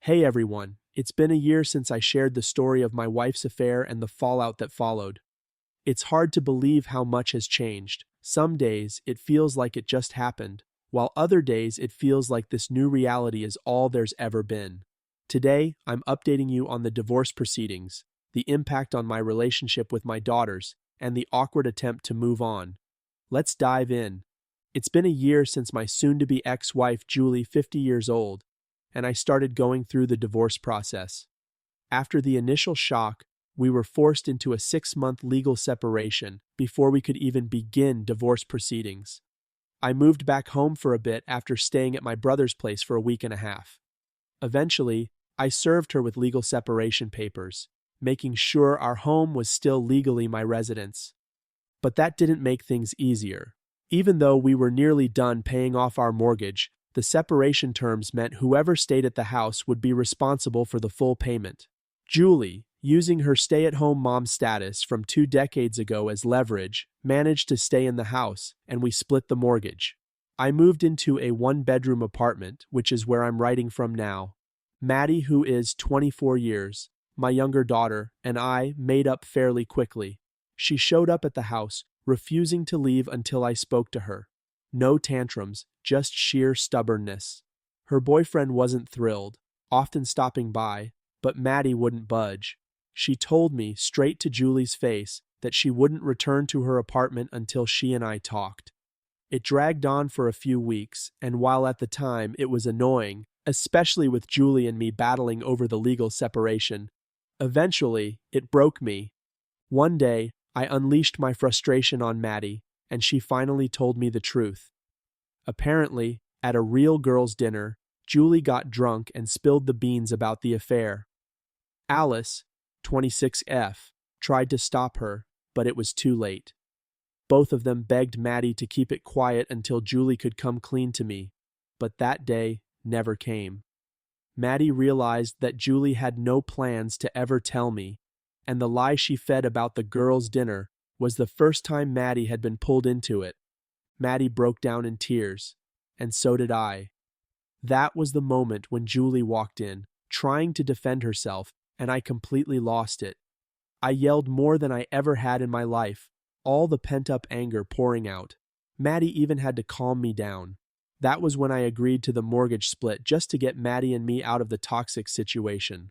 Hey everyone, it's been a year since I shared the story of my wife's affair and the fallout that followed. It's hard to believe how much has changed. Some days, it feels like it just happened, while other days it feels like this new reality is all there's ever been. Today, I'm updating you on the divorce proceedings, the impact on my relationship with my daughters, and the awkward attempt to move on. Let's dive in. It's been a year since my soon-to-be ex-wife Julie, 50 years old, and I started going through the divorce process. After the initial shock, we were forced into a 6-month legal separation before we could even begin divorce proceedings. I moved back home for a bit after staying at my brother's place for a week and a half. Eventually, I served her with legal separation papers, making sure our home was still legally my residence. But that didn't make things easier. Even though we were nearly done paying off our mortgage, the separation terms meant whoever stayed at the house would be responsible for the full payment. Julie, using her stay-at-home mom status from 2 decades ago as leverage, managed to stay in the house, and we split the mortgage. I moved into a 1-bedroom apartment, which is where I'm writing from now. Maddie, who is 24 years, my younger daughter, and I made up fairly quickly. She showed up at the house, refusing to leave until I spoke to her. No tantrums, just sheer stubbornness. Her boyfriend wasn't thrilled, often stopping by, but Maddie wouldn't budge. She told me, straight to Julie's face, that she wouldn't return to her apartment until she and I talked. It dragged on for a few weeks, and while at the time it was annoying, especially with Julie and me battling over the legal separation, eventually it broke me. One day, I unleashed my frustration on Maddie, and she finally told me the truth. Apparently, at a real girls' dinner, Julie got drunk and spilled the beans about the affair. Alice, 26F, tried to stop her, but it was too late. Both of them begged Maddie to keep it quiet until Julie could come clean to me, but that day never came. Maddie realized that Julie had no plans to ever tell me, and the lie she fed about the girls' dinner was the first time Maddie had been pulled into it. Maddie broke down in tears, and so did I. That was the moment when Julie walked in, trying to defend herself, and I completely lost it. I yelled more than I ever had in my life, all the pent-up anger pouring out. Maddie even had to calm me down. That was when I agreed to the mortgage split just to get Maddie and me out of the toxic situation.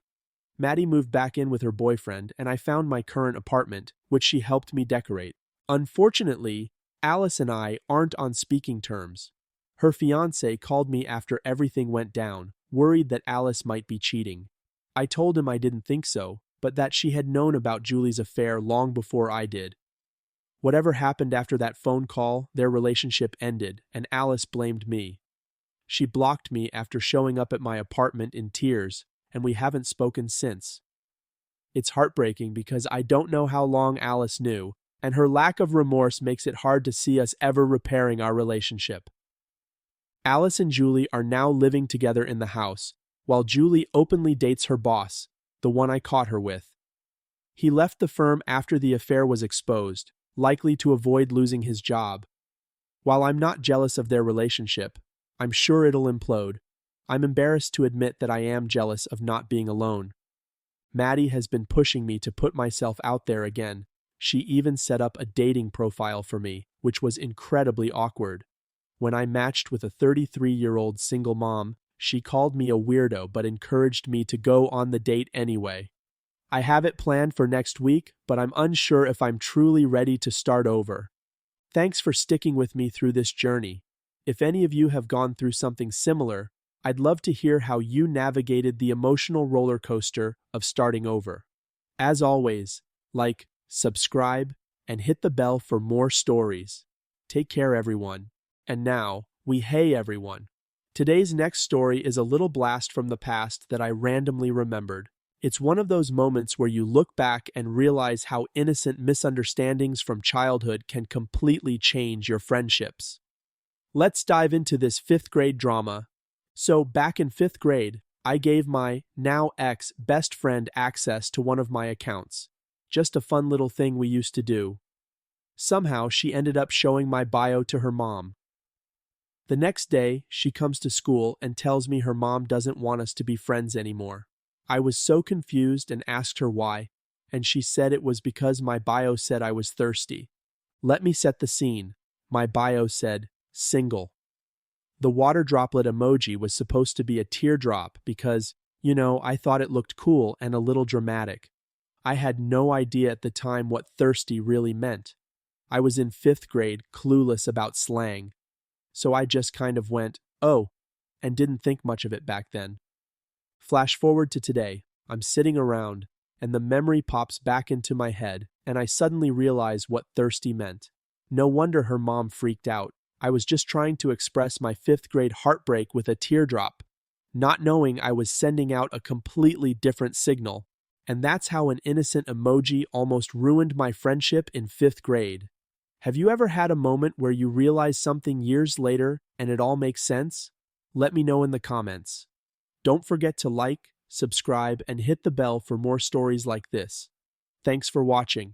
Maddie moved back in with her boyfriend, and I found my current apartment, which she helped me decorate. Unfortunately, Alice and I aren't on speaking terms. Her fiancé called me after everything went down, worried that Alice might be cheating. I told him I didn't think so, but that she had known about Julie's affair long before I did. Whatever happened after that phone call, their relationship ended, and Alice blamed me. She blocked me after showing up at my apartment in tears, and we haven't spoken since. It's heartbreaking because I don't know how long Alice knew, and her lack of remorse makes it hard to see us ever repairing our relationship. Alice and Julie are now living together in the house, while Julie openly dates her boss, the one I caught her with. He left the firm after the affair was exposed, likely to avoid losing his job. While I'm not jealous of their relationship, I'm sure it'll implode. I'm embarrassed to admit that I am jealous of not being alone. Maddie has been pushing me to put myself out there again. She even set up a dating profile for me, which was incredibly awkward. When I matched with a 33-year-old single mom, she called me a weirdo but encouraged me to go on the date anyway. I have it planned for next week, but I'm unsure if I'm truly ready to start over. Thanks for sticking with me through this journey. If any of you have gone through something similar, I'd love to hear how you navigated the emotional roller coaster of starting over. As always, like, subscribe, and hit the bell for more stories. Take care, everyone. And now, hey everyone. Today's next story is a little blast from the past that I randomly remembered. It's one of those moments where you look back and realize how innocent misunderstandings from childhood can completely change your friendships. Let's dive into this 5th grade drama. So, back in 5th grade, I gave my now ex best friend access to one of my accounts. Just a fun little thing we used to do. Somehow, she ended up showing my bio to her mom. The next day, she comes to school and tells me her mom doesn't want us to be friends anymore. I was so confused and asked her why, and she said it was because my bio said I was thirsty. Let me set the scene. My bio said, single. The water droplet emoji was supposed to be a teardrop because, I thought it looked cool and a little dramatic. I had no idea at the time what thirsty really meant. I was in 5th grade, clueless about slang. So I just kind of went, oh, and didn't think much of it back then. Flash forward to today, I'm sitting around, and the memory pops back into my head, and I suddenly realize what thirsty meant. No wonder her mom freaked out. I was just trying to express my 5th grade heartbreak with a teardrop, not knowing I was sending out a completely different signal. And that's how an innocent emoji almost ruined my friendship in 5th grade. Have you ever had a moment where you realize something years later and it all makes sense? Let me know in the comments. Don't forget to like, subscribe, and hit the bell for more stories like this. Thanks for watching.